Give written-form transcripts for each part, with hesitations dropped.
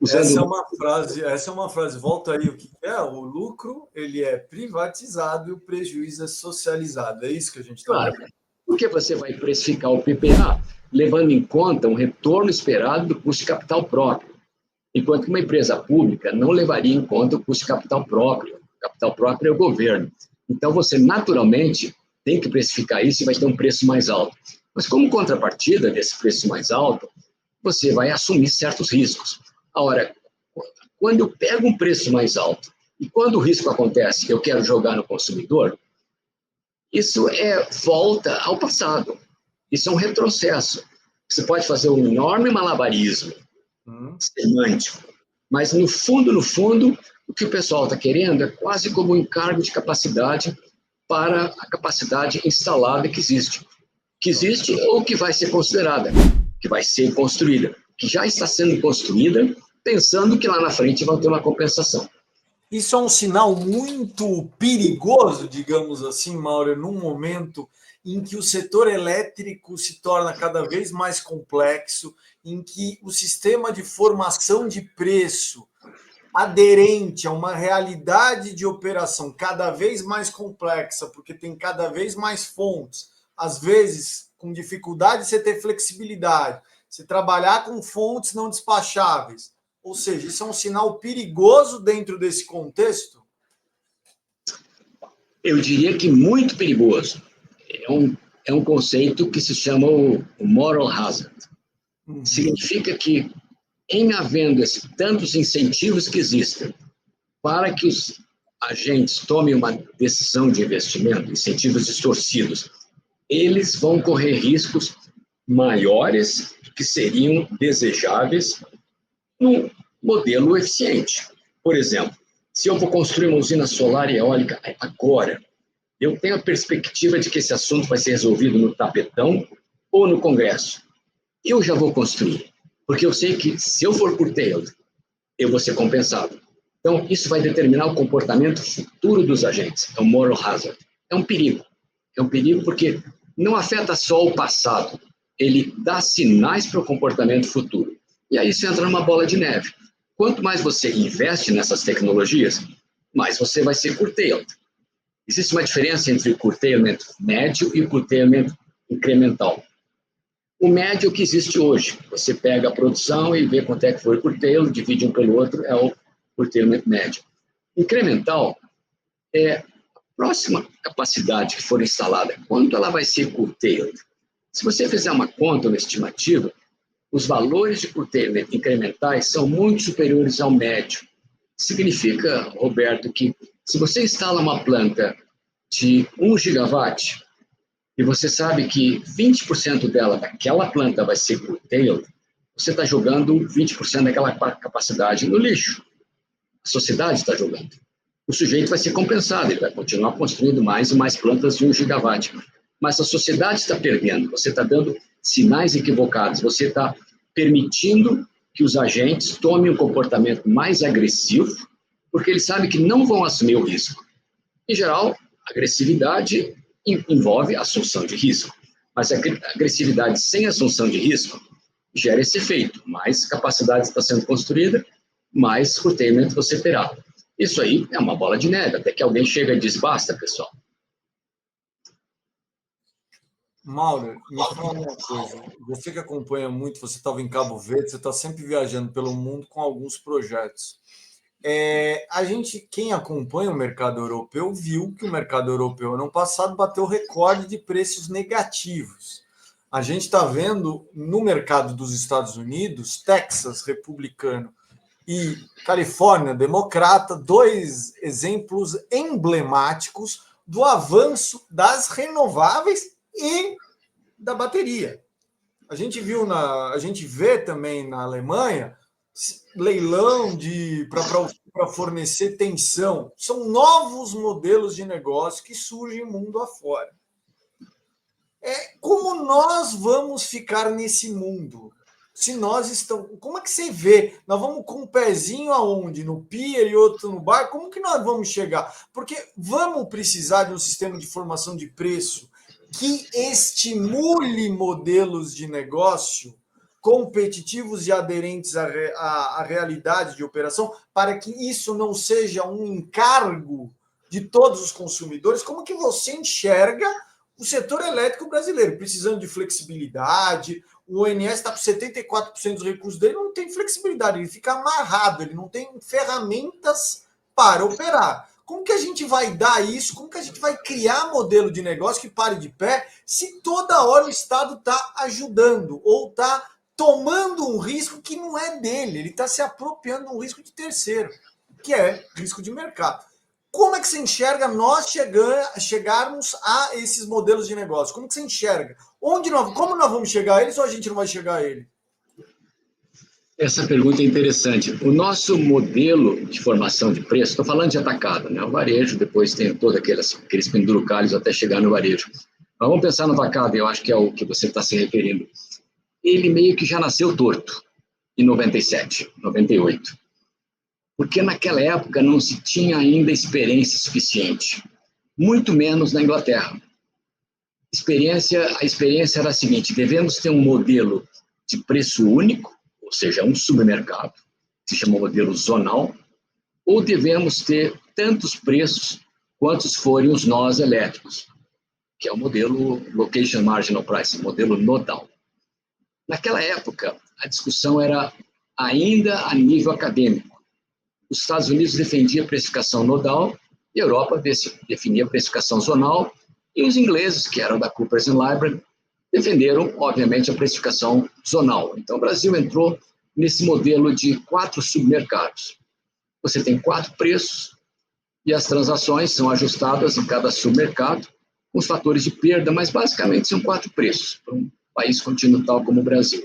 Essa é uma frase, volta aí, o que é? O lucro, ele é privatizado e o prejuízo é socializado. É isso que a gente está Claro, porque você vai precificar o PPA levando em conta um retorno esperado do custo de capital próprio, enquanto que uma empresa pública não levaria em conta o custo de capital próprio. O capital próprio é o governo. Então, você naturalmente tem que precificar isso e vai ter um preço mais alto. Mas como contrapartida desse preço mais alto, você vai assumir certos riscos. Ora, quando eu pego um preço mais alto e quando o risco acontece que eu quero jogar no consumidor, isso volta ao passado. Isso é um retrocesso. Você pode fazer um enorme malabarismo semântico, mas no fundo, o que o pessoal está querendo é quase como um encargo de capacidade para a capacidade instalada que existe ou que vai ser considerada, que vai ser construída, que já está sendo construída, pensando que lá na frente vão ter uma compensação. Isso é um sinal muito perigoso, digamos assim, Mauro, num momento em que o setor elétrico se torna cada vez mais complexo, em que o sistema de formação de preço aderente a uma realidade de operação cada vez mais complexa, porque tem cada vez mais fontes, às vezes com dificuldade de você ter flexibilidade, você trabalhar com fontes não despacháveis. Ou seja, isso é um sinal perigoso dentro desse contexto? Eu diria que muito perigoso. É um conceito que se chama o moral hazard. Significa que, em havendo tantos incentivos que existem para que os agentes tomem uma decisão de investimento, incentivos distorcidos, eles vão correr riscos maiores que seriam desejáveis num modelo eficiente. Por exemplo, se eu vou construir uma usina solar e eólica agora, eu tenho a perspectiva de que esse assunto vai ser resolvido no tapetão ou no Congresso. Eu já vou construir, porque eu sei que se eu for curtailed, eu vou ser compensado. Então, isso vai determinar o comportamento futuro dos agentes. É um moral hazard. É um perigo. É um perigo porque não afeta só o passado, ele dá sinais para o comportamento futuro. E aí isso entra numa bola de neve. Quanto mais você investe nessas tecnologias, mais você vai ser curtailed. Existe uma diferença entre o curtailment médio e o curtailment incremental. O médio é o que existe hoje. Você pega a produção e vê quanto é que foi o curtail, divide um pelo outro, é o curtailment médio. Incremental é a próxima capacidade que for instalada, quanto ela vai ser curtailed. Se você fizer uma conta, uma estimativa, os valores de curtailment incrementais são muito superiores ao médio. Significa, Roberto, que se você instala uma planta de 1 gigawatt, e você sabe que 20% dela, daquela planta, vai ser curtailed, você está jogando 20% daquela capacidade no lixo. A sociedade está jogando. O sujeito vai ser compensado, ele vai continuar construindo mais e mais plantas de 1 gigawatt. Mas a sociedade está perdendo, você está dando sinais equivocados, você está permitindo que os agentes tomem um comportamento mais agressivo, porque eles sabem que não vão assumir o risco. Em geral, agressividade envolve assunção de risco, mas a agressividade sem assunção de risco gera esse efeito. Mais capacidade está sendo construída, mais curtailment você terá. Isso aí é uma bola de neve, até que alguém chega e diz, basta, pessoal. Mauro, me fala uma coisa. Você que acompanha muito, você estava em Cabo Verde, você está sempre viajando pelo mundo com alguns projetos. A gente, quem acompanha o mercado europeu, viu que o mercado europeu, ano passado, bateu recorde de preços negativos. A gente está vendo no mercado dos Estados Unidos, Texas, republicano, e Califórnia, democrata, dois exemplos emblemáticos do avanço das renováveis e da bateria. A gente vê também na Alemanha leilão para fornecer tensão. São novos modelos de negócio que surgem mundo afora. Como nós vamos ficar nesse mundo? Se nós estamos. Como é que você vê? Nós vamos com um pezinho aonde? No pier e outro no bar? Como que nós vamos chegar? Porque vamos precisar de um sistema de formação de preço que estimule modelos de negócio competitivos e aderentes à realidade de operação, para que isso não seja um encargo de todos os consumidores? Como que você enxerga o setor elétrico brasileiro, precisando de flexibilidade? O ONS está com 74% dos recursos dele, não tem flexibilidade, ele fica amarrado, ele não tem ferramentas para operar. Como que a gente vai dar isso? Como que a gente vai criar modelo de negócio que pare de pé se toda hora o Estado está ajudando ou está tomando um risco que não é dele, ele está se apropriando de um risco de terceiro, que é risco de mercado. Como é que você enxerga nós chegarmos a esses modelos de negócio? Como que você enxerga? Como nós vamos chegar a eles ou a gente não vai chegar a ele? Essa pergunta é interessante. O nosso modelo de formação de preço, estou falando de atacado, né? O varejo, depois tem todos aqueles pendurucalhos até chegar no varejo. Mas vamos pensar no atacado, eu acho que é o que você está se referindo. Ele meio que já nasceu torto, em 97, 98. Porque naquela época não se tinha ainda experiência suficiente, muito menos na Inglaterra. A experiência era a seguinte: devemos ter um modelo de preço único, ou seja, um supermercado, que se chama modelo zonal, ou devemos ter tantos preços quantos forem os nós elétricos, que é o modelo Location Marginal Pricing, modelo nodal. Naquela época, a discussão era ainda a nível acadêmico. Os Estados Unidos defendiam a precificação nodal e a Europa definia a precificação zonal, e os ingleses, que eram da Coopers & Lybrand, defenderam, obviamente, a precificação zonal. Então, o Brasil entrou nesse modelo de 4 submercados. Você tem 4 preços e as transações são ajustadas em cada submercado, com os fatores de perda, mas basicamente são 4 preços para um país continental como o Brasil.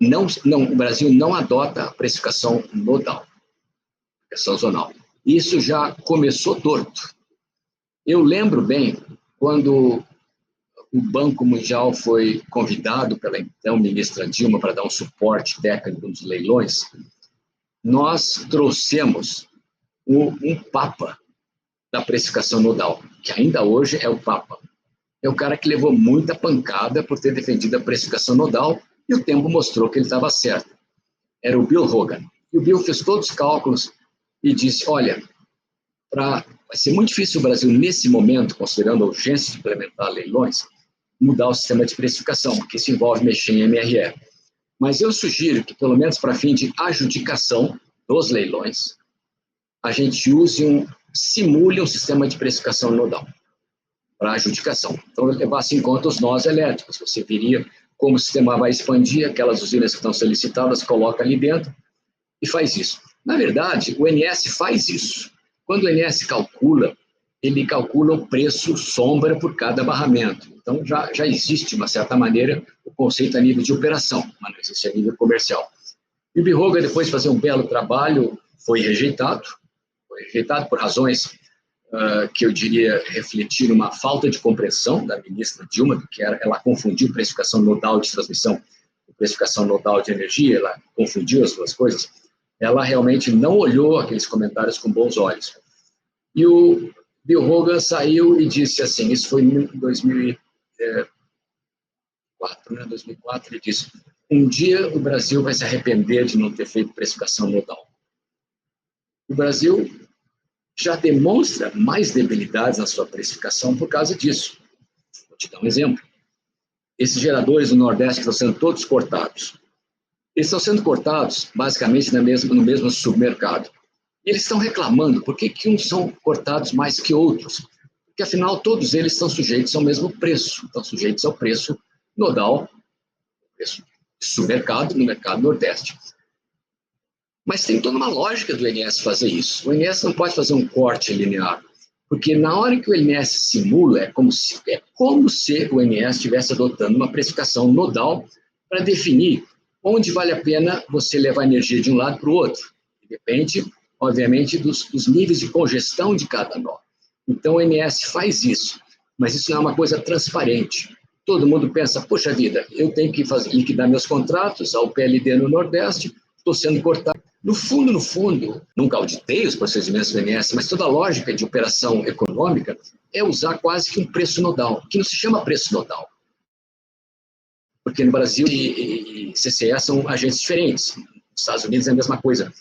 Não, o Brasil não adota a precificação nodal, precificação zonal. Isso já começou torto. Eu lembro bem quando o Banco Mundial foi convidado pela então ministra Dilma para dar um suporte técnico nos leilões, nós trouxemos um papa da precificação nodal, que ainda hoje é o papa. É o cara que levou muita pancada por ter defendido a precificação nodal, e o tempo mostrou que ele estava certo. Era o Bill Hogan. E o Bill fez todos os cálculos e disse: olha, vai ser muito difícil o Brasil, nesse momento, considerando a urgência de implementar leilões, mudar o sistema de precificação, porque isso envolve mexer em MRE. Mas eu sugiro que, pelo menos para fim de adjudicação dos leilões, a gente simule um sistema de precificação nodal para adjudicação. Então, levasse em conta os nós elétricos. Você viria como o sistema vai expandir, aquelas usinas que estão solicitadas, coloca ali dentro e faz isso. Na verdade, o ONS faz isso. Quando o ONS calcula, ele calcula o preço sombra por cada barramento. Então, já existe, de uma certa maneira, o conceito a nível de operação, mas não existe a nível comercial. E o Bihoga, depois de fazer um belo trabalho, foi rejeitado por razões que eu diria refletir uma falta de compreensão da ministra Dilma, que ela confundiu precificação nodal de transmissão e precificação nodal de energia, ela confundiu as duas coisas. Ela realmente não olhou aqueles comentários com bons olhos. E o Bill Hogan saiu e disse assim, isso foi em 2004, né? 2004, ele disse: um dia o Brasil vai se arrepender de não ter feito precificação nodal. O Brasil já demonstra mais debilidades na sua precificação por causa disso. Vou te dar um exemplo. Esses geradores do Nordeste que estão sendo todos cortados, eles estão sendo cortados basicamente no mesmo submercado. E eles estão reclamando por que uns são cortados mais que outros. Porque, afinal, todos eles estão sujeitos ao mesmo preço. Estão sujeitos ao preço nodal, preço de submercado no mercado Nordeste. Mas tem toda uma lógica do ONS fazer isso. O ONS não pode fazer um corte linear, porque na hora que o ONS simula, é como se o ONS estivesse adotando uma precificação nodal para definir onde vale a pena você levar energia de um lado para o outro. Depende, obviamente, dos níveis de congestão de cada nó. Então, o ONS faz isso, mas isso não é uma coisa transparente. Todo mundo pensa: poxa vida, eu tenho que liquidar meus contratos ao PLD no Nordeste, estou sendo cortado. No fundo, nunca auditei os procedimentos do ONS, mas toda a lógica de operação econômica é usar quase que um preço nodal, que não se chama preço nodal. porque no Brasil e CCE são agentes diferentes. Nos Estados Unidos é a mesma coisa.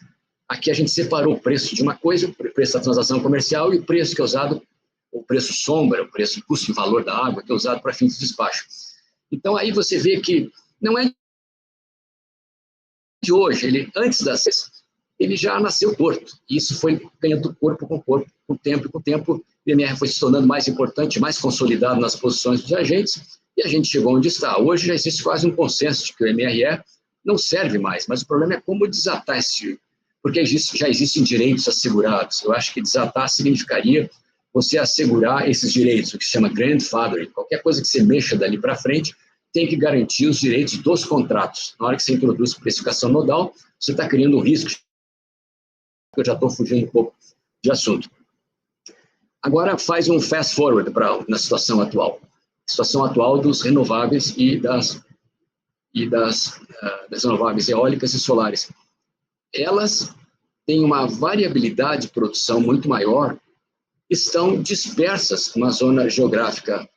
Aqui a gente separou o preço de uma coisa, o preço da transação comercial, e o preço que é usado, o preço sombra, o preço custo e valor da água, que é usado para fins de despacho. Então aí você vê que não é de hoje, antes da CES, ele já nasceu torto. E isso foi ganhando corpo com corpo, com o tempo, o MR foi se tornando mais importante, mais consolidado nas posições dos agentes, e a gente chegou onde está. Hoje já existe quase um consenso de que o MRE não serve mais, mas o problema é como desatar esse, porque já existem direitos assegurados. Eu acho que desatar significaria você assegurar esses direitos, o que se chama grandfathering. Qualquer coisa que você mexa dali para frente tem que garantir os direitos dos contratos. Na hora que você introduz precificação nodal, você está criando um risco. Eu já estou fugindo um pouco de assunto. Agora faz um fast forward na situação atual. Situação atual dos renováveis e das renováveis eólicas e solares. Elas têm uma variabilidade de produção muito maior, estão dispersas numa zona geográfica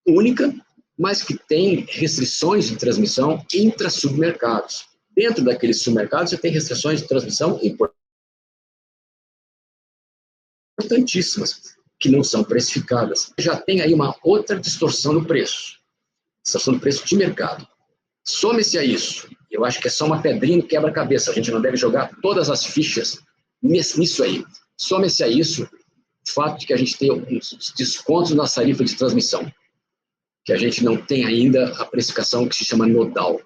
única, mas que tem restrições de transmissão intra-submercados. Dentro daqueles submercados, você tem restrições de transmissão importantíssimas, que não são precificadas. Já tem aí uma outra distorção no preço, distorção do preço de mercado. Some-se a isso, eu acho que é só uma pedrinha no quebra-cabeça, a gente não deve jogar todas as fichas nisso aí. Some-se a isso o fato de que a gente tem alguns descontos na tarifa de transmissão, que a gente não tem ainda a precificação que se chama nodal.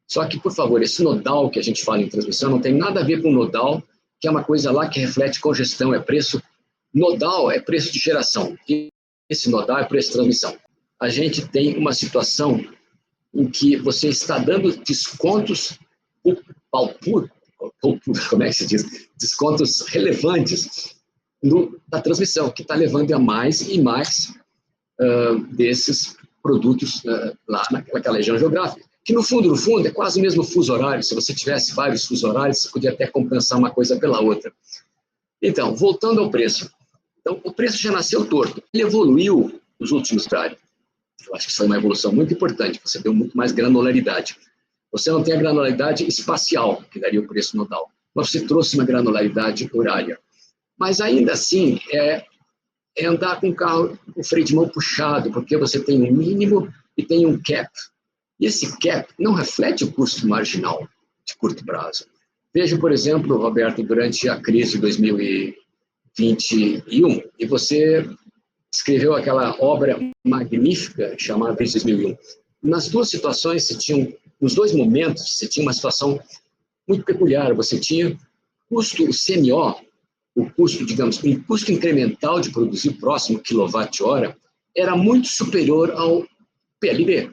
Só que, por favor, esse nodal que a gente fala em transmissão não tem nada a ver com nodal, que é uma coisa lá que reflete congestão, é preço. Nodal é preço de geração, e esse nodal é preço de transmissão. A gente tem uma situação em que você está dando descontos, como é que se diz? Descontos relevantes da transmissão, que está levando a mais e mais desses produtos lá naquela região geográfica, que no fundo é quase o mesmo fuso horário. Se você tivesse vários fusos horários, você podia até compensar uma coisa pela outra. Então, voltando ao preço. Então, o preço já nasceu torto. Ele evoluiu nos últimos anos. Eu acho que isso foi uma evolução muito importante. Você deu muito mais granularidade. Você não tem a granularidade espacial, que daria o preço nodal, mas você trouxe uma granularidade horária. Mas ainda assim, é andar com o carro, com o freio de mão puxado, porque você tem um mínimo e tem um cap. E esse cap não reflete o custo marginal de curto prazo. Veja, por exemplo, Roberto, durante a crise de 2021, e você escreveu aquela obra magnífica chamada Crise de 2001. Nas duas situações, nos dois momentos, você tinha uma situação muito peculiar. Você tinha custo CMO, o custo, digamos, o custo incremental de produzir o próximo quilowatt-hora era muito superior ao PLD.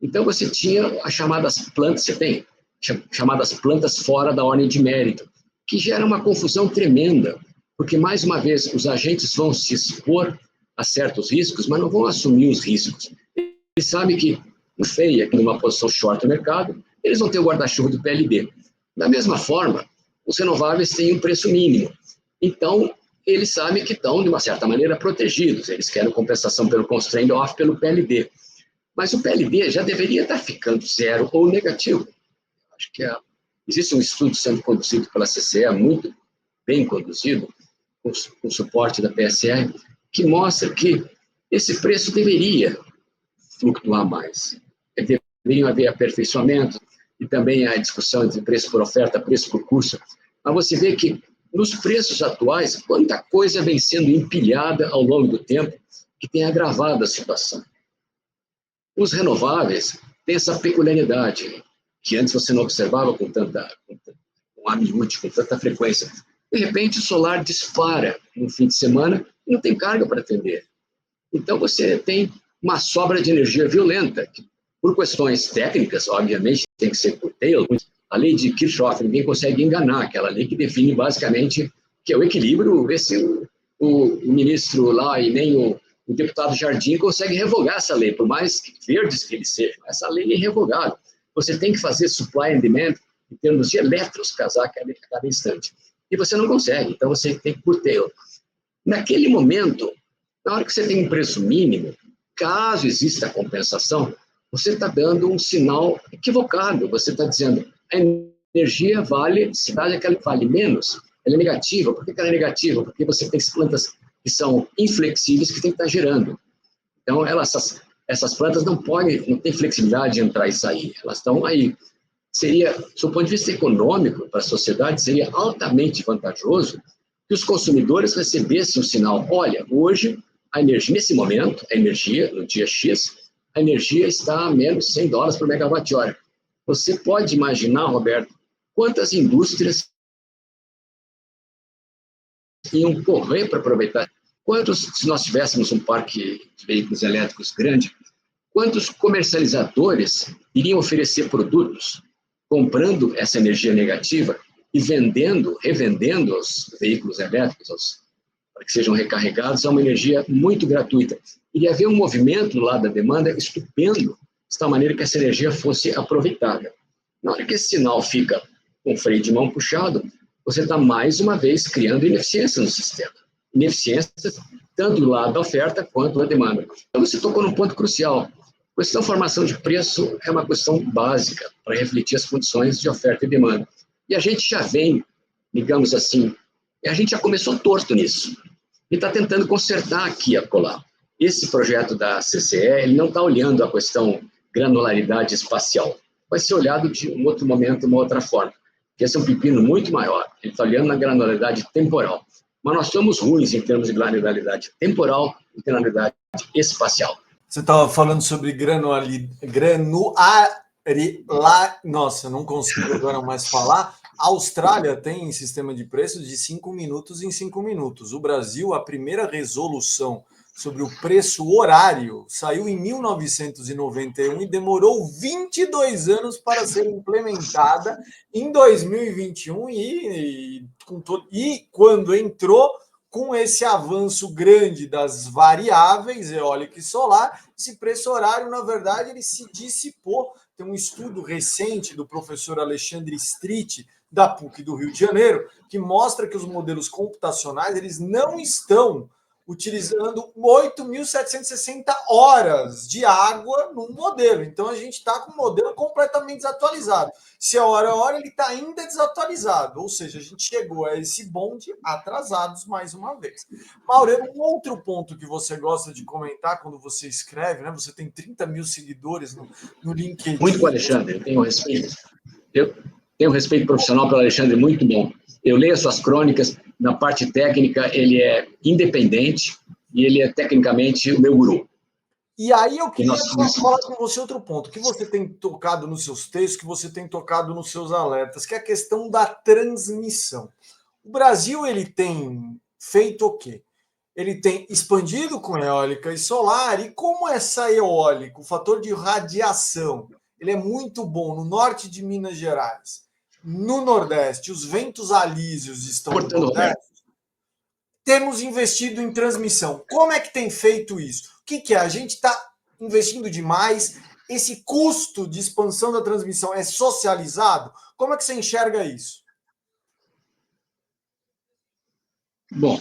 Então, você tinha as chamadas plantas, chamadas plantas fora da ordem de mérito, que gera uma confusão tremenda, porque, mais uma vez, os agentes vão se expor a certos riscos, mas não vão assumir os riscos. Eles sabem que, no FEI, aqui numa posição short no mercado, eles vão ter o guarda-chuva do PLD. Da mesma forma, os renováveis têm um preço mínimo. Então, eles sabem que estão, de uma certa maneira, protegidos. Eles querem compensação pelo constraint off, pelo PLD. Mas o PLD já deveria estar ficando zero ou negativo. Acho que existe um estudo sendo conduzido pela CCE, muito bem conduzido, com suporte da PSR, que mostra que esse preço deveria flutuar mais. Deveriam haver aperfeiçoamento e também a discussão entre preço por oferta, preço por custo. Mas você vê que nos preços atuais, quanta coisa vem sendo empilhada ao longo do tempo que tem agravado a situação. Os renováveis têm essa peculiaridade que antes você não observava com amiúde, com tanta frequência. De repente, o solar dispara no fim de semana e não tem carga para atender. Então, você tem uma sobra de energia violenta, que, por questões técnicas, obviamente, tem que ser curtailed. A lei de Kirchhoff, ninguém consegue enganar, aquela lei que define basicamente que é o equilíbrio. O ministro lá e nem o deputado Jardim consegue revogar essa lei, por mais verdes que eles sejam. Essa lei é irrevogável. Você tem que fazer supply and demand em termos de elétrons casar a cada instante. E você não consegue, então você tem que curtail. Naquele momento, na hora que você tem um preço mínimo, caso exista a compensação, você está dando um sinal equivocado. Você está dizendo a energia vale, se vale que ela vale menos, ela é negativa. Por que ela é negativa? Porque você tem plantas que são inflexíveis que tem que estar gerando. Então, essas plantas não têm flexibilidade de entrar e sair, elas estão aí. Do ponto de vista econômico, para a sociedade, seria altamente vantajoso que os consumidores recebessem um sinal: olha, hoje, a energia, nesse momento, a energia, no dia X, a energia está a menos $100 por megawatt-hora. Você pode imaginar, Roberto, quantas indústrias iam correr para aproveitar? Se nós tivéssemos um parque de veículos elétricos grande, quantos comercializadores iriam oferecer produtos comprando essa energia negativa e revendendo os veículos elétricos para que sejam recarregados a uma energia muito gratuita? Iria haver um movimento lá da demanda estupendo, de tal maneira que essa energia fosse aproveitada. Na hora que esse sinal fica com o freio de mão puxado, você está mais uma vez criando ineficiência no sistema. Ineficiência tanto do lado da oferta quanto da demanda. Então você tocou num ponto crucial. A questão de formação de preço é uma questão básica para refletir as condições de oferta e demanda. E a gente já vem, digamos assim, a gente já começou torto nisso. E está tentando consertar aqui e acolá. Esse projeto da CCE, ele não está olhando a questão granularidade espacial. Vai ser olhado de um outro momento, uma outra forma. Esse é um pepino muito maior. Ele está olhando na granularidade temporal. Mas nós somos ruins em termos de granularidade temporal e granularidade espacial. Você estava falando sobre Nossa, não consigo agora mais falar. A Austrália tem sistema de preços de 5 minutos em 5 minutos. O Brasil, a primeira resolução sobre o preço horário saiu em 1991 e demorou 22 anos para ser implementada em 2021 e quando entrou, com esse avanço grande das variáveis eólica e solar, esse preço horário, na verdade, ele se dissipou. Tem um estudo recente do professor Alexandre Street, da PUC do Rio de Janeiro, que mostra que os modelos computacionais eles não estão utilizando 8.760 horas de água no modelo. Então, a gente está com o modelo completamente desatualizado. Se é hora a hora, ele está ainda desatualizado. Ou seja, a gente chegou a esse bonde atrasados mais uma vez. Mauro, um outro ponto que você gosta de comentar quando você escreve, né? Você tem 30 mil seguidores no LinkedIn. Muito com o Alexandre, eu tenho respeito. Eu tenho um respeito profissional pelo Alexandre muito bom. Eu leio as suas crônicas, na parte técnica ele é independente e ele é tecnicamente o meu guru. E aí eu queria falar com você outro ponto, que você tem tocado nos seus textos, que você tem tocado nos seus alertas, que é a questão da transmissão. O Brasil ele tem feito o quê? Ele tem expandido com eólica e solar, e como essa eólica, o fator de radiação, ele é muito bom no norte de Minas Gerais, no Nordeste, os ventos alísios estão no Nordeste, temos investido em transmissão. Como é que tem feito isso? O que é? A gente está investindo demais? Esse custo de expansão da transmissão é socializado? Como é que você enxerga isso? Bom,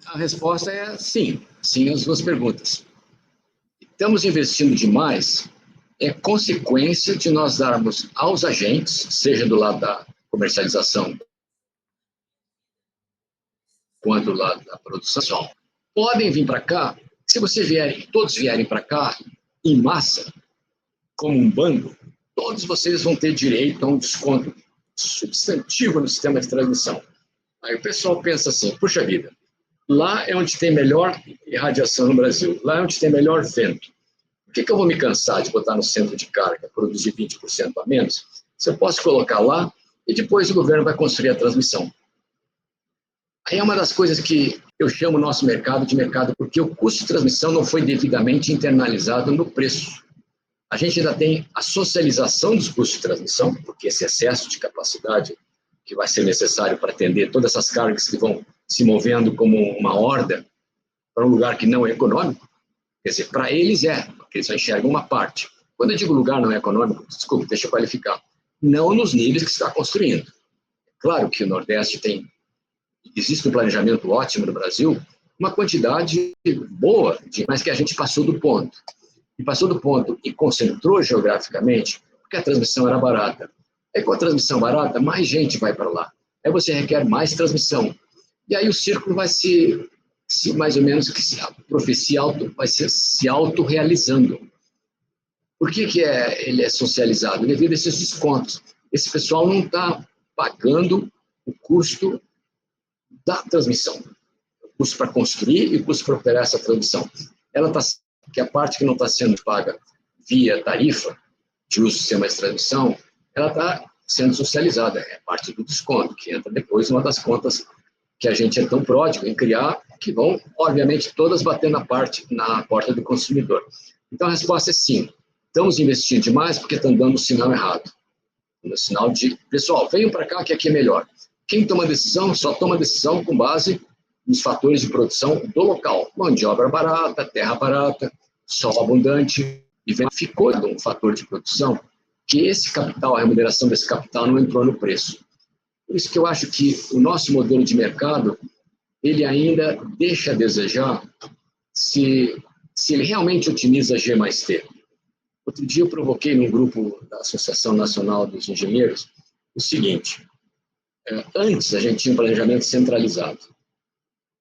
a resposta é sim. Sim às duas perguntas. Estamos investindo demais é consequência de nós darmos aos agentes, seja do lado da comercialização quanto do lado da produção, podem vir para cá. Se todos vierem para cá em massa, como um bando, todos vocês vão ter direito a um desconto substantivo no sistema de transmissão. Aí o pessoal pensa assim, puxa vida, lá é onde tem melhor irradiação no Brasil, lá é onde tem melhor vento. Por que eu vou me cansar de botar no centro de carga, produzir 20% a menos, se eu posso colocar lá e depois o governo vai construir a transmissão? Aí é uma das coisas que eu chamo o nosso mercado de mercado, porque o custo de transmissão não foi devidamente internalizado no preço. A gente ainda tem a socialização dos custos de transmissão, porque esse excesso de capacidade que vai ser necessário para atender todas essas cargas que vão se movendo como uma horda para um lugar que não é econômico, quer dizer, para eles porque eles só enxergam uma parte. Quando eu digo lugar não é econômico, desculpe, deixa eu qualificar, não nos níveis que se está construindo. Claro que o Nordeste existe um planejamento ótimo no Brasil, uma quantidade boa, mas que a gente passou do ponto. e passou do ponto e concentrou geograficamente, porque a transmissão era barata. Aí, com a transmissão barata, mais gente vai para lá. Aí você requer mais transmissão. E aí o círculo vai se mais ou menos, a profecia vai se autorrealizando. Por que ele é socializado? Devido a esses descontos. Esse pessoal não está pagando o custo da transmissão. O custo para construir e o custo para operar essa transmissão. Que a parte que não está sendo paga via tarifa de uso do sistema de transmissão, ela está sendo socializada. É parte do desconto, que entra depois numa das contas que a gente é tão pródigo em criar, que vão, obviamente, todas bater na porta do consumidor. Então, a resposta é sim. Estamos investindo demais porque estão dando o sinal errado. O sinal de, pessoal, venham para cá que aqui é melhor. Quem toma decisão, só toma decisão com base nos fatores de produção do local. Mão de obra barata, terra barata, sol abundante. E ficou um fator de produção que esse capital, a remuneração desse capital não entrou no preço. Por isso que eu acho que o nosso modelo de mercado, ele ainda deixa a desejar se ele realmente otimiza G mais T. Outro dia eu provoquei num grupo da Associação Nacional dos Engenheiros o seguinte: antes a gente tinha um planejamento centralizado.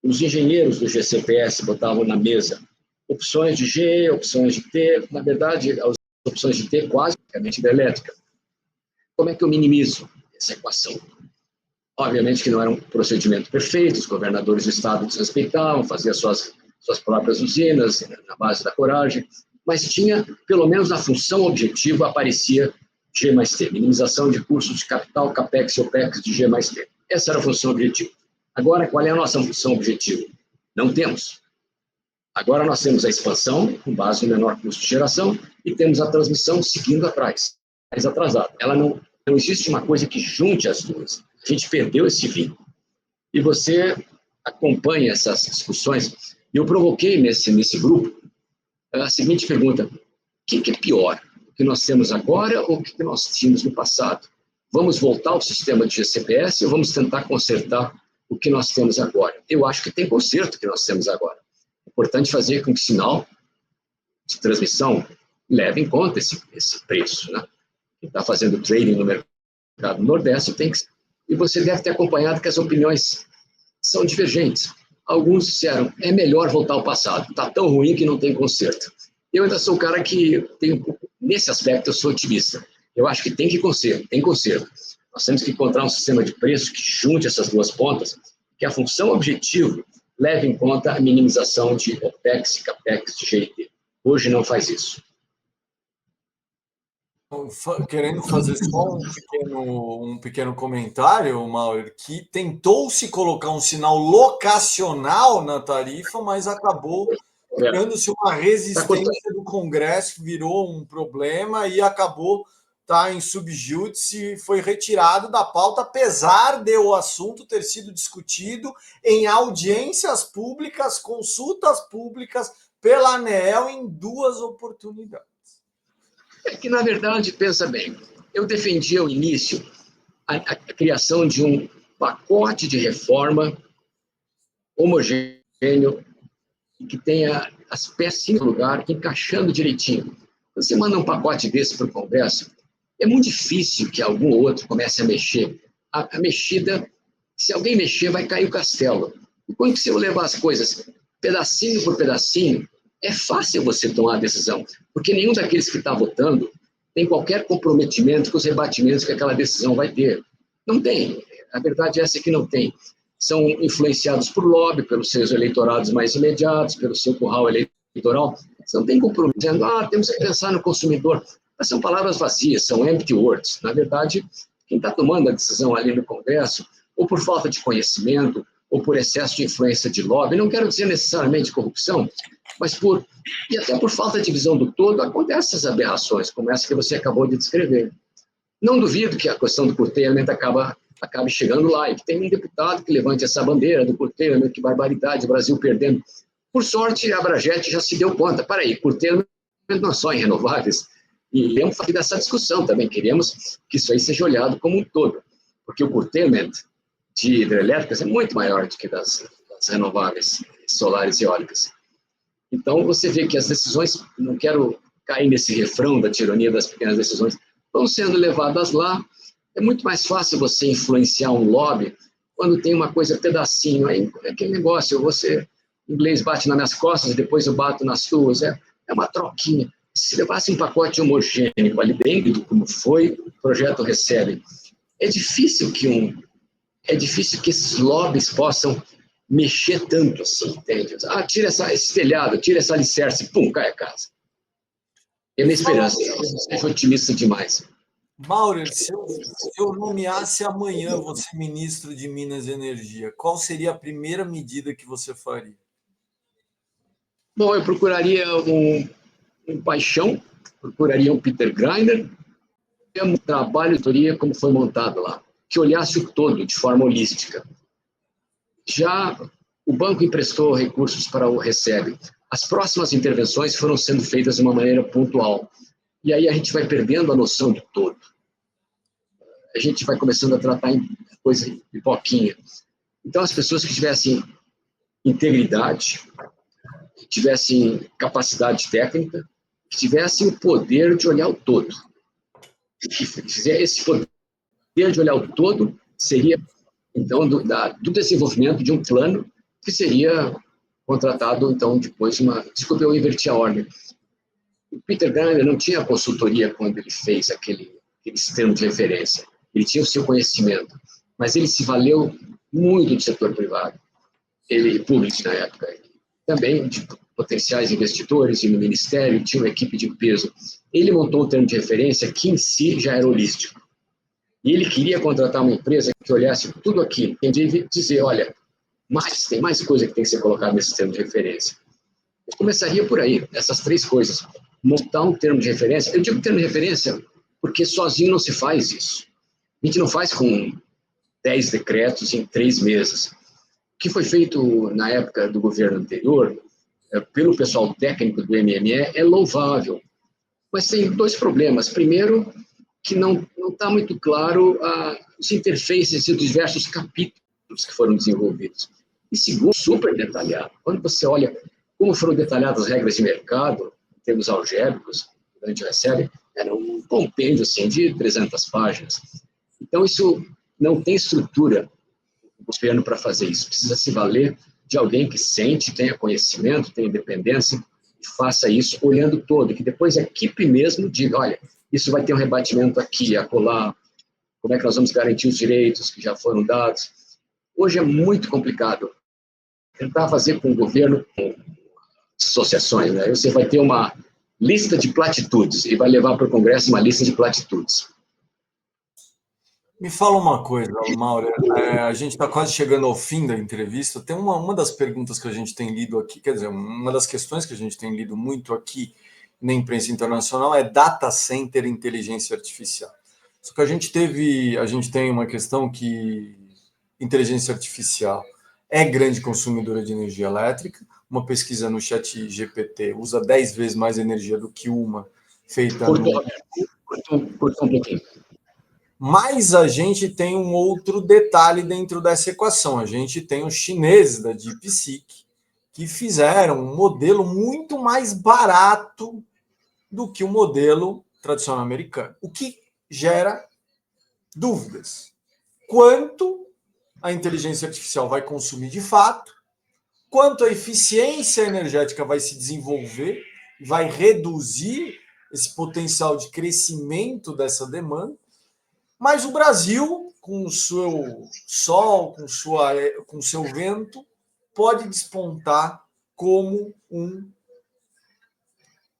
Os engenheiros do GCPS botavam na mesa opções de G, opções de T, na verdade, as opções de T quase praticamente da elétrica. Como é que eu minimizo essa equação? Obviamente que não era um procedimento perfeito, os governadores do estado desrespeitavam, faziam suas próprias usinas na base da coragem, mas tinha, pelo menos na função objetiva, aparecia G mais T, minimização de custos de capital, CAPEX e OPEX de G mais T. Essa era a função objetiva. Agora, qual é a nossa função objetiva? Não temos. Agora nós temos a expansão, com base no menor custo de geração, e temos a transmissão seguindo atrás, mais atrasada. Ela não existe uma coisa que junte as duas. A gente perdeu esse vínculo. E você acompanha essas discussões. Eu provoquei nesse grupo a seguinte pergunta: o que é pior? O que nós temos agora ou o que nós tínhamos no passado? Vamos voltar ao sistema de GCPS ou vamos tentar consertar o que nós temos agora? Eu acho que tem conserto que nós temos agora. É importante fazer com que o sinal de transmissão leve em conta esse preço, né? Quem está fazendo trading no mercado Nordeste tem que... E você deve ter acompanhado que as opiniões são divergentes. Alguns disseram, é melhor voltar ao passado, está tão ruim que não tem conserto. Eu ainda sou o cara que tem, nesse aspecto, eu sou otimista. Eu acho que tem conserto. Nós temos que encontrar um sistema de preço que junte essas duas pontas, que a função objetivo leve em conta a minimização de OPEX, CAPEX, de GIT. Hoje não faz isso. Querendo fazer só um pequeno comentário, Maurer, que tentou-se colocar um sinal locacional na tarifa, mas acabou criando-se uma resistência do Congresso, virou um problema e acabou em subjúdice e foi retirado da pauta, apesar de o assunto ter sido discutido em audiências públicas, consultas públicas pela ANEEL em 2 oportunidades. É que, na verdade, pensa bem, eu defendi ao início a criação de um pacote de reforma homogêneo e que tenha as peças no lugar, encaixando direitinho. Você manda um pacote desse para o Congresso, é muito difícil que algum outro comece a mexer. A mexida, se alguém mexer, vai cair o castelo. E quando você levar as coisas pedacinho por pedacinho, é fácil você tomar a decisão, porque nenhum daqueles que está votando tem qualquer comprometimento com os rebatimentos que aquela decisão vai ter. Não tem. A verdade é essa que não tem. São influenciados por lobby, pelos seus eleitorados mais imediatos, pelo seu curral eleitoral. Você não tem compromisso dizendo, temos que pensar no consumidor. Mas são palavras vazias, são empty words. Na verdade, quem está tomando a decisão ali no Congresso, ou por falta de conhecimento, ou por excesso de influência de lobby, não quero dizer necessariamente corrupção, mas e até por falta de visão do todo, acontecem essas aberrações, como essa que você acabou de descrever. Não duvido que a questão do curtailamento acabe chegando lá, e que tem um deputado que levante essa bandeira do curtailamento, que barbaridade, o Brasil perdendo. Por sorte, a Abrajet já se deu conta, curtailamento não é só em renováveis, e temos que fazer dessa discussão também, queremos que isso aí seja olhado como um todo, porque o curtailamento de hidrelétricas é muito maior do que das renováveis solares e eólicas. Então, você vê que as decisões, não quero cair nesse refrão da tirania das pequenas decisões, vão sendo levadas lá. É muito mais fácil você influenciar um lobby quando tem uma coisa pedacinho. Aí é aquele negócio, você, em inglês, bate nas minhas costas, depois eu bato nas tuas. É uma troquinha. Se levasse um pacote homogêneo ali dentro, como foi o projeto Recebe, é difícil que esses lobbies possam mexer tanto assim, entende? Ah, tira esse telhado, tira essa alicerce, pum, cai a casa. É minha esperança, eu seja otimista demais. Maurer, se eu nomeasse amanhã você ministro de Minas e Energia, qual seria a primeira medida que você faria? Bom, eu procuraria um Paixão, procuraria um Peter Greiner, um trabalho de teoria como foi montado lá, que olhasse o todo de forma holística. Já o banco emprestou recursos para o Recebe. As próximas intervenções foram sendo feitas de uma maneira pontual. E aí a gente vai perdendo a noção do todo. A gente vai começando a tratar em coisa de pipoquinha. Então, as pessoas que tivessem integridade, que tivessem capacidade técnica, que tivessem o poder de olhar o todo. Esse poder de olhar o todo seria, então, do desenvolvimento de um plano que seria contratado, então, depois Desculpa, eu inverti a ordem. O Peter Greiner não tinha consultoria quando ele fez aquele sistema de referência. Ele tinha o seu conhecimento, mas ele se valeu muito do setor privado, público na época, também de potenciais investidores e no ministério, tinha uma equipe de peso. Ele montou um termo de referência que em si já era holístico. E ele queria contratar uma empresa que olhasse tudo aquilo, e dizer, olha, tem mais coisa que tem que ser colocada nesse termo de referência. Eu começaria por aí, essas 3 coisas. Montar um termo de referência. Eu digo termo de referência porque sozinho não se faz isso. A gente não faz com 10 decretos em 3 meses. O que foi feito na época do governo anterior, pelo pessoal técnico do MME, é louvável. Mas tem 2 problemas. Primeiro, que não está muito claro os interfaces dos diversos capítulos que foram desenvolvidos. E segundo, super detalhado. Quando você olha como foram detalhadas as regras de mercado, em termos algébricos, a gente recebe, era um compêndio assim, de 300 páginas. Então, isso não tem estrutura do governo para fazer isso. Precisa se valer de alguém que sente, tenha conhecimento, tenha independência, e faça isso olhando todo, que depois a equipe mesmo diga, olha, isso vai ter um rebatimento aqui, acolá, como é que nós vamos garantir os direitos que já foram dados. Hoje é muito complicado tentar fazer com o governo, com associações, né? Você vai ter uma lista de platitudes e vai levar para o Congresso uma lista de platitudes. Me fala uma coisa, Mauro. A gente está quase chegando ao fim da entrevista. Tem uma das perguntas que a gente tem lido aqui, quer dizer, uma das questões que a gente tem lido muito aqui na imprensa internacional é data center e inteligência artificial. Só que a gente tem uma questão que inteligência artificial é grande consumidora de energia elétrica. Uma pesquisa no chat GPT usa 10 vezes mais energia do que uma feita Cortou um pouquinho. Mas a gente tem um outro detalhe dentro dessa equação. A gente tem os chineses da DeepSeek que fizeram um modelo muito mais barato do que o modelo tradicional americano, o que gera dúvidas. Quanto a inteligência artificial vai consumir de fato, quanto a eficiência energética vai se desenvolver, vai reduzir esse potencial de crescimento dessa demanda. Mas o Brasil, com o seu sol, com o seu vento, pode despontar como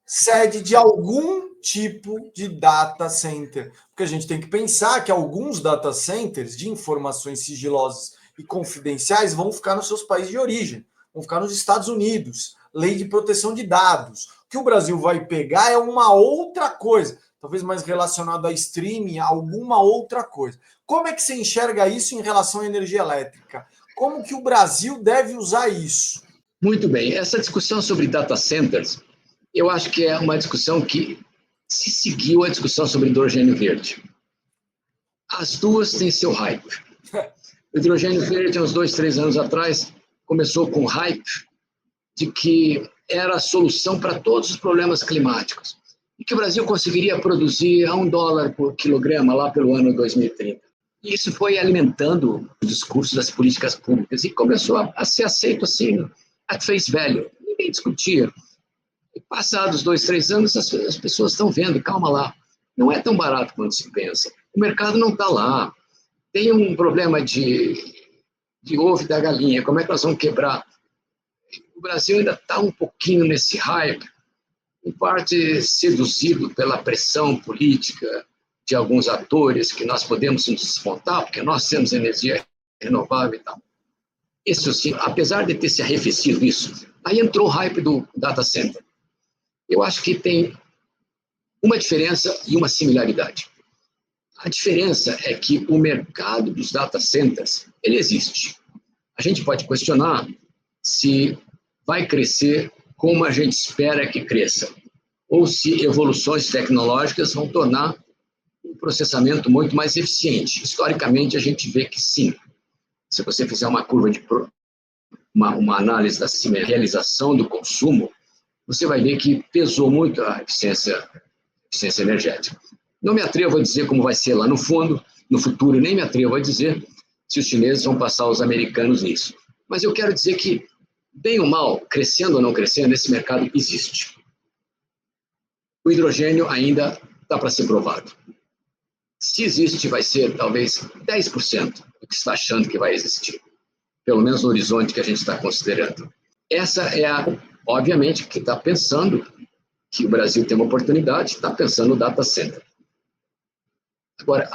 sede de algum tipo de data center. Porque a gente tem que pensar que alguns data centers de informações sigilosas e confidenciais vão ficar nos seus países de origem, vão ficar nos Estados Unidos, lei de proteção de dados. O que o Brasil vai pegar é uma outra coisa, talvez mais relacionado a streaming, alguma outra coisa. Como é que você enxerga isso em relação à energia elétrica? Como que o Brasil deve usar isso? Muito bem. Essa discussão sobre data centers, eu acho que é uma discussão que se seguiu a discussão sobre hidrogênio verde. As duas têm seu hype. O hidrogênio verde, há uns 2, 3 anos atrás, começou com hype de que era a solução para todos os problemas climáticos. e que o Brasil conseguiria produzir a $1 por quilograma lá pelo ano 2030. E isso foi alimentando o discurso das políticas públicas e começou a ser aceito assim, at face value. Ninguém discutia. E passados 2, 3 anos, as pessoas estão vendo, calma lá, não é tão barato quanto se pensa. O mercado não está lá. Tem um problema de ovo e da galinha, como é que nós vamos quebrar? O Brasil ainda está um pouquinho nesse hype, em parte seduzido pela pressão política de alguns atores que nós podemos nos despontar, porque nós temos energia renovável e tal. Isso sim, apesar de ter se arrefecido isso, aí entrou o hype do data center. Eu acho que tem uma diferença e uma similaridade. A diferença é que o mercado dos data centers, ele existe. A gente pode questionar se vai crescer como a gente espera que cresça, ou se evoluções tecnológicas vão tornar o processamento muito mais eficiente. Historicamente, a gente vê que sim. Se você fizer uma curva de uma análise da realização do consumo, você vai ver que pesou muito a eficiência energética. Não me atrevo a dizer como vai ser lá no fundo, no futuro, nem me atrevo a dizer se os chineses vão passar os americanos nisso. Mas eu quero dizer que, bem ou mal, crescendo ou não crescendo, esse mercado existe. O hidrogênio ainda está para ser provado. Se existe, vai ser talvez 10% do que está achando que vai existir, pelo menos no horizonte que a gente está considerando. Essa é obviamente, que está pensando que o Brasil tem uma oportunidade, está pensando no data center. Agora,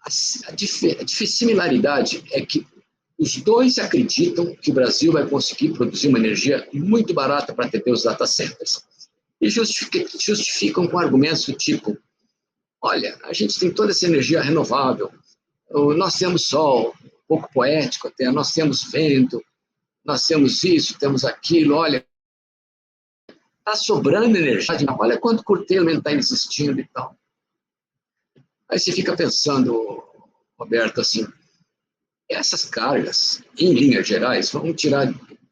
a similaridade é que os dois acreditam que o Brasil vai conseguir produzir uma energia muito barata para atender os data centers. E justificam com argumentos do tipo, olha, a gente tem toda essa energia renovável, nós temos sol, um pouco poético até, nós temos vento, nós temos isso, temos aquilo, olha, está sobrando energia, olha quanto curtailment está existindo e tal. Aí você fica pensando, Roberto, assim, essas cargas, em linhas gerais, vamos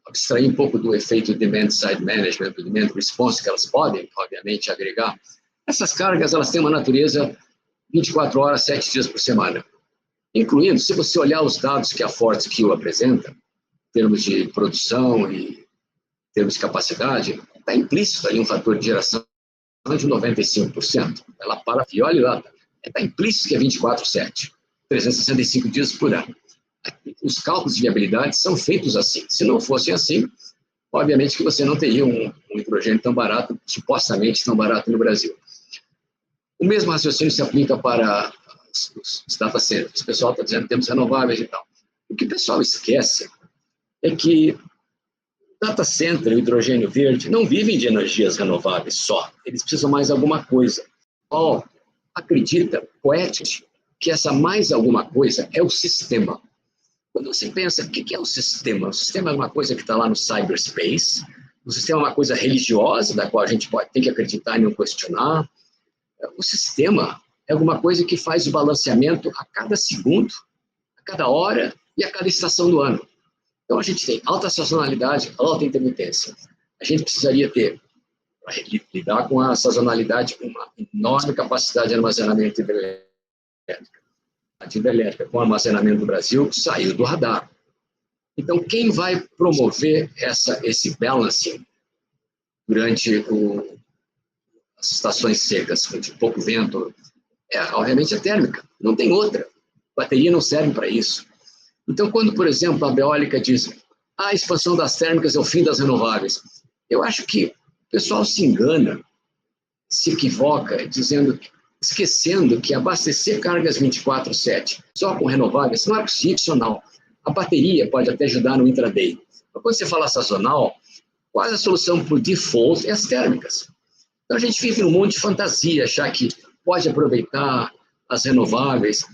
abstrair um pouco do efeito demand side management, do demand response, que elas podem, obviamente, agregar. Essas cargas, elas têm uma natureza 24 horas, 7 dias por semana. Incluindo, se você olhar os dados que a Fortescue apresenta, em termos de produção e em termos de capacidade, está implícito aí um fator de geração de 95%. Ela para e olha lá, está implícito que é 24/7, 365 dias por ano. Os cálculos de viabilidade são feitos assim. Se não fossem assim, obviamente que você não teria um hidrogênio tão barato, supostamente tão barato no Brasil. O mesmo raciocínio se aplica para os data centers. O pessoal está dizendo que temos renováveis e tal. O que o pessoal esquece é que data center e o hidrogênio verde não vivem de energias renováveis só. Eles precisam mais alguma coisa. Acredita, poético, que essa mais alguma coisa é o sistema. Quando você pensa, o que é o sistema? O sistema é uma coisa que está lá no cyberspace, o sistema é uma coisa religiosa, da qual a gente tem que acreditar e não questionar. O sistema é alguma coisa que faz o balanceamento a cada segundo, a cada hora e a cada estação do ano. Então, a gente tem alta sazonalidade, alta intermitência. A gente precisaria ter, para lidar com a sazonalidade, uma enorme capacidade de armazenamento hidrelétrico. A hidrelétrica com armazenamento do Brasil saiu do radar. Então, quem vai promover esse balancing durante as estações secas, de pouco vento, obviamente, a térmica. Não tem outra. Bateria não serve para isso. Então, quando, por exemplo, a Beólica diz a expansão das térmicas é o fim das renováveis, eu acho que o pessoal se engana, se equivoca, esquecendo que abastecer cargas 24/7 só com renováveis não é possível, não. A bateria pode até ajudar no intraday. Mas quando você fala sazonal, quase a solução por default é as térmicas. Então a gente vive num mundo de fantasia, achar que pode aproveitar as renováveis.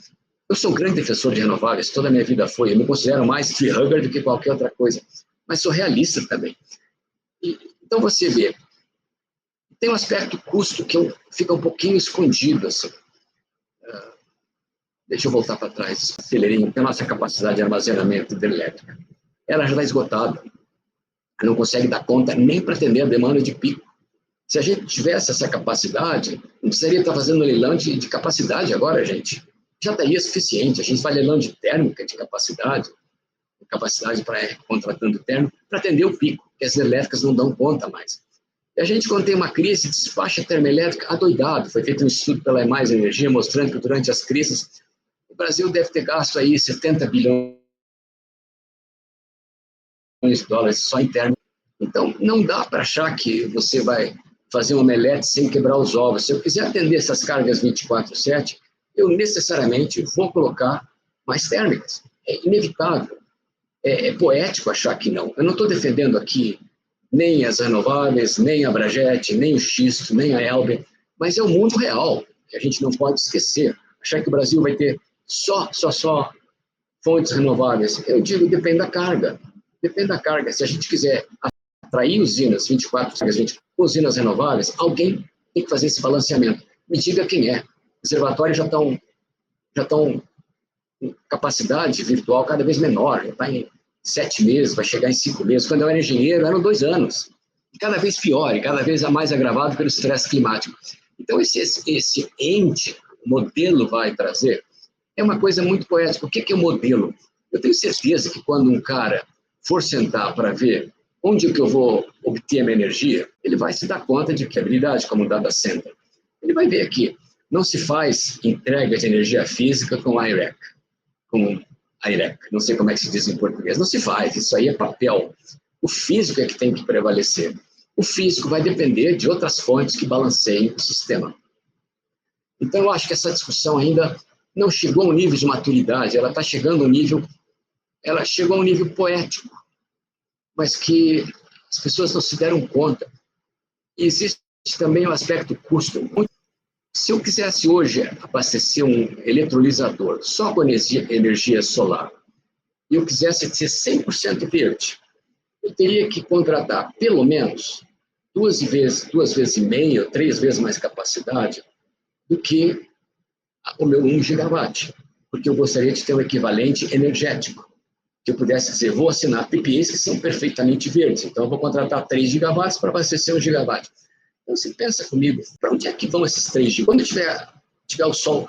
Eu sou um grande defensor de renováveis, toda a minha vida foi. Eu me considero mais tree hugger do que qualquer outra coisa. Mas sou realista também. Então você vê, tem um aspecto custo que fica um pouquinho escondido, assim. Deixa eu voltar para trás, acelerei, a nossa capacidade de armazenamento hidrelétrica. Ela já está esgotada. Não consegue dar conta nem para atender a demanda de pico. Se a gente tivesse essa capacidade, não precisaria estar fazendo leilão de capacidade agora, gente. Já estaria suficiente. A gente faz leilão de térmica, de capacidade para contratando térmico, para atender o pico, que as elétricas não dão conta mais. E a gente, quando tem uma crise, despacha a termoelétrica adoidado. Foi feito um estudo pela Mais Energia mostrando que durante as crises, o Brasil deve ter gasto aí 70 bilhões de dólares só em térmica. Então, não dá para achar que você vai fazer um omelete sem quebrar os ovos. Se eu quiser atender essas cargas 24/7, eu necessariamente vou colocar mais térmicas. É inevitável. É poético achar que não. Eu não estou defendendo aqui nem as renováveis, nem a Brajet, nem o xisto, nem a Elbe, mas é o mundo real, que a gente não pode esquecer. Achar que o Brasil vai ter só fontes renováveis. Eu digo, depende da carga. Depende da carga. Se a gente quiser atrair usinas 24 horas, 20 usinas renováveis, alguém tem que fazer esse balanceamento. Me diga quem é. Os reservatórios já estão com capacidade virtual cada vez menor, já está em 7 meses, vai chegar em 5 meses. Quando eu era engenheiro, eram 2 anos. E cada vez pior, e cada vez mais agravado pelo estresse climático. Então, esse ente, o modelo vai trazer, é uma coisa muito poética. O que é o modelo? Eu tenho certeza que quando um cara for sentar para ver onde é que eu vou obter a minha energia, ele vai se dar conta de que a habilidade como data center. Ele vai ver que não se faz entrega de energia física com IREC, não sei como é que se diz em português, não se faz, isso aí é papel. O físico é que tem que prevalecer. O físico vai depender de outras fontes que balanceiem o sistema. Então, eu acho que essa discussão ainda não chegou a um nível de maturidade, ela está chegando a um nível, ela chegou a um nível poético, mas que as pessoas não se deram conta. E existe também o aspecto custo. Se eu quisesse hoje abastecer um eletrolisador só com energia solar, e eu quisesse ser 100% verde, eu teria que contratar pelo menos 2,5 vezes, 3 vezes mais capacidade do que o meu 1 gigawatt, porque eu gostaria de ter um equivalente energético, que eu pudesse dizer, vou assinar PPAs que são perfeitamente verdes, então eu vou contratar 3 gigawatts para abastecer 1 gigawatt. Então, você pensa comigo, para onde é que vão esses 3 gigawatts? Quando tiver o sol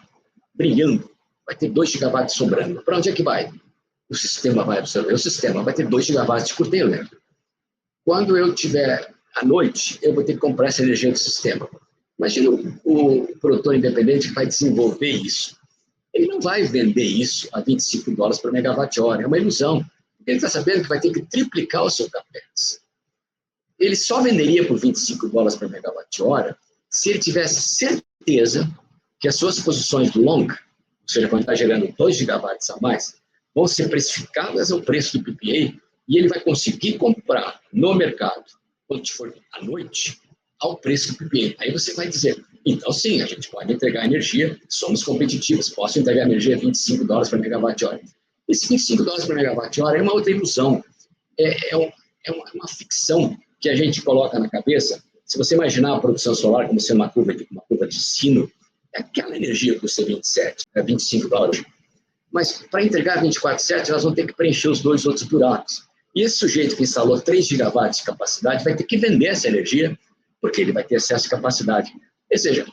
brilhando, vai ter 2 gigawatts sobrando. Para onde é que vai? O sistema vai absorver. O sistema vai ter 2 gigawatts de curtailment. Quando eu tiver à noite, eu vou ter que comprar essa energia do sistema. Imagina o produtor independente que vai desenvolver isso. Ele não vai vender isso a $25 por megawatt-hora. É uma ilusão. Ele está sabendo que vai ter que triplicar o seu capex. Ele só venderia por $25 por megawatt-hora se ele tivesse certeza que as suas posições long, ou seja, quando está gerando 2 gigawatts a mais, vão ser precificadas ao preço do PPA e ele vai conseguir comprar no mercado, quando for à noite, ao preço do PPA. Aí você vai dizer, então sim, a gente pode entregar energia, somos competitivos, posso entregar energia a $25 por megawatt-hora. Esse $25 por megawatt-hora é uma outra ilusão, é uma ficção que a gente coloca na cabeça. Se você imaginar a produção solar como sendo uma curva de sino, é aquela energia que custa $25. Mas para entregar 24/7, elas vão ter que preencher os 2 outros buracos. E esse sujeito que instalou 3 gigawatts de capacidade vai ter que vender essa energia, porque ele vai ter acesso à capacidade. Ou seja,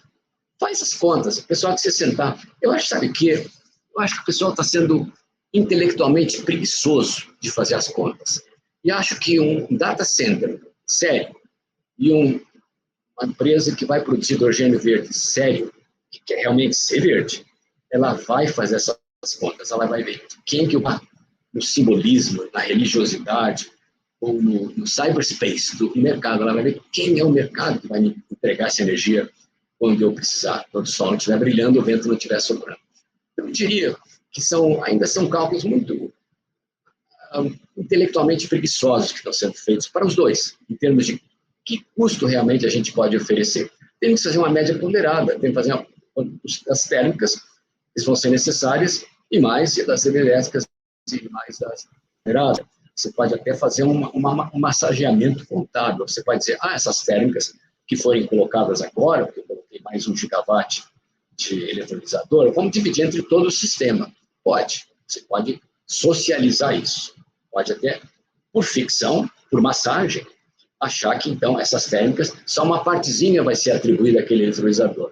faz as contas, o pessoal que se sentar. Eu acho, sabe o quê? Eu acho que o pessoal está sendo intelectualmente preguiçoso de fazer as contas. E acho que um data center sério e uma empresa que vai produzir hidrogênio verde sério, que quer realmente ser verde, ela vai fazer essas contas, ela vai ver quem que no simbolismo, na religiosidade, ou no cyberspace do mercado, ela vai ver quem é o mercado que vai me entregar essa energia quando eu precisar, quando o sol não estiver brilhando, o vento não estiver soprando. Eu diria que ainda são cálculos muito intelectualmente preguiçosos que estão sendo feitos para os dois, em termos de que custo realmente a gente pode oferecer. Tem que fazer uma média ponderada, tem que fazer as térmicas, que vão ser necessárias, e mais das elétricas e mais das mineradas. Você pode até fazer um massageamento contábil. Você pode dizer, essas térmicas que forem colocadas agora, porque eu coloquei mais 1 gigawatt de eletrolisador, vamos dividir entre todo o sistema. Pode. Você pode socializar isso. Pode até, por ficção, por massagem, achar que, então, essas térmicas, só uma partezinha vai ser atribuída àquele eletrolisador.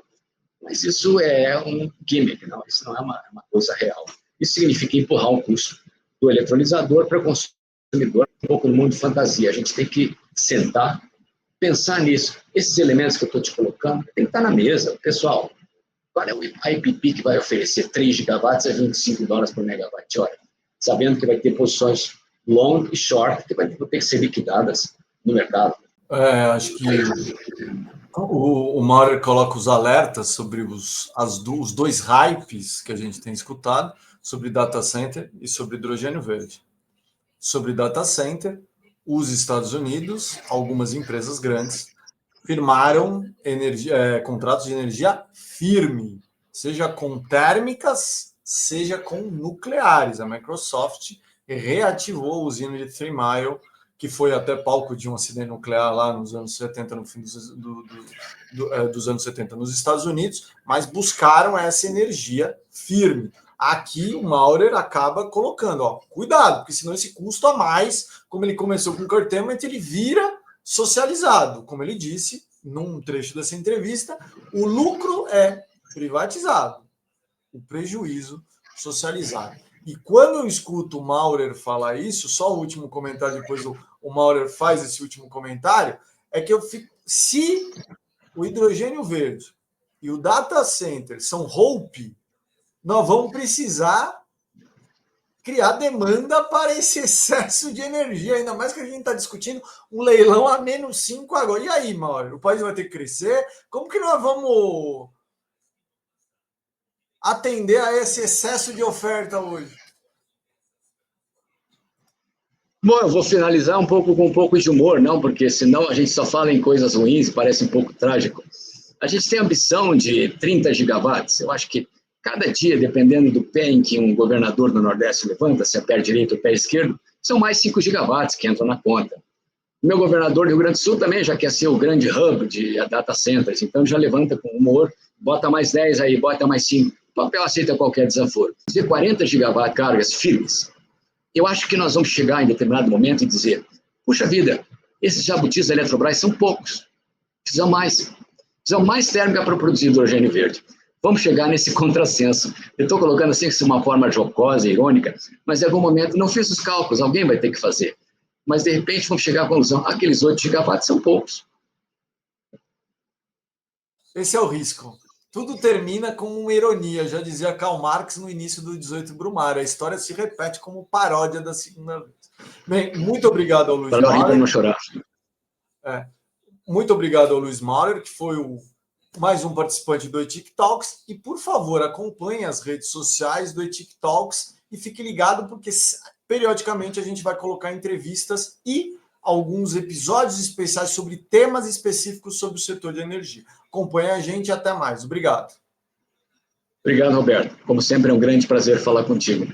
Mas isso é um gimmick, não, isso não é uma coisa real. Isso significa empurrar o custo do eletrolisador para o consumidor, um pouco no mundo de fantasia. A gente tem que sentar, pensar nisso. Esses elementos que eu estou te colocando tem que estar na mesa. Pessoal, qual é o IPP que vai oferecer 3 gigawatts a $25 por megawatt-hora? Sabendo que vai ter posições long e short que vão ter que ser liquidadas no mercado. Acho que o Maurer coloca os alertas sobre os 2 hypes que a gente tem escutado, sobre data center e sobre hidrogênio verde. Sobre data center, os Estados Unidos, algumas empresas grandes, firmaram contratos de energia firme, seja com térmicas, seja com nucleares. A Microsoft reativou a usina de Three Mile, que foi até palco de um acidente nuclear lá nos anos 70, no fim dos anos 70 nos Estados Unidos, mas buscaram essa energia firme. Aqui o Maurer acaba colocando, cuidado, porque senão esse custo a mais, como ele começou com o curtailment, ele vira socializado. Como ele disse num trecho dessa entrevista, o lucro é privatizado, o prejuízo socializado. E quando eu escuto o Maurer falar isso, só o último comentário, depois o Maurer faz esse último comentário, é que eu fico, se o hidrogênio verde e o data center são hope, nós vamos precisar criar demanda para esse excesso de energia, ainda mais que a gente está discutindo um leilão a -5 agora. E aí, Maurer, o país vai ter que crescer? Como que nós vamos atender a esse excesso de oferta hoje? Bom, eu vou finalizar com um pouco de humor, não, porque senão a gente só fala em coisas ruins e parece um pouco trágico. A gente tem a ambição de 30 gigawatts. Eu acho que cada dia, dependendo do pé em que um governador do Nordeste levanta, se é pé direito ou pé esquerdo, são mais 5 gigawatts que entram na conta. O meu governador do Rio Grande do Sul também já quer ser o grande hub de data centers, então já levanta com humor, bota mais 10 aí, bota mais 5. O papel aceita qualquer desaforo. Se 40 gigawatts cargas firmes, eu acho que nós vamos chegar em determinado momento e dizer, puxa vida, esses jabutis da Eletrobras são poucos, precisam mais térmica para produzir hidrogênio verde. Vamos chegar nesse contrassenso. Eu estou colocando assim de uma forma jocosa, irônica, mas em algum momento não fiz os cálculos, alguém vai ter que fazer. Mas de repente vamos chegar à conclusão, aqueles 8 gigawatts são poucos. Esse é o risco. Tudo termina com uma ironia, já dizia Karl Marx no início do 18 Brumário. A história se repete como paródia da segunda vez. Bem, muito obrigado ao Luiz Maurer. Para não chorar. Muito obrigado ao Luiz Maurer, que foi mais um participante do Etic Talks. E, por favor, acompanhe as redes sociais do Etic Talks e fique ligado, porque periodicamente a gente vai colocar entrevistas e alguns episódios especiais sobre temas específicos sobre o setor de energia. Acompanhe a gente e até mais. Obrigado. Obrigado, Roberto. Como sempre, é um grande prazer falar contigo.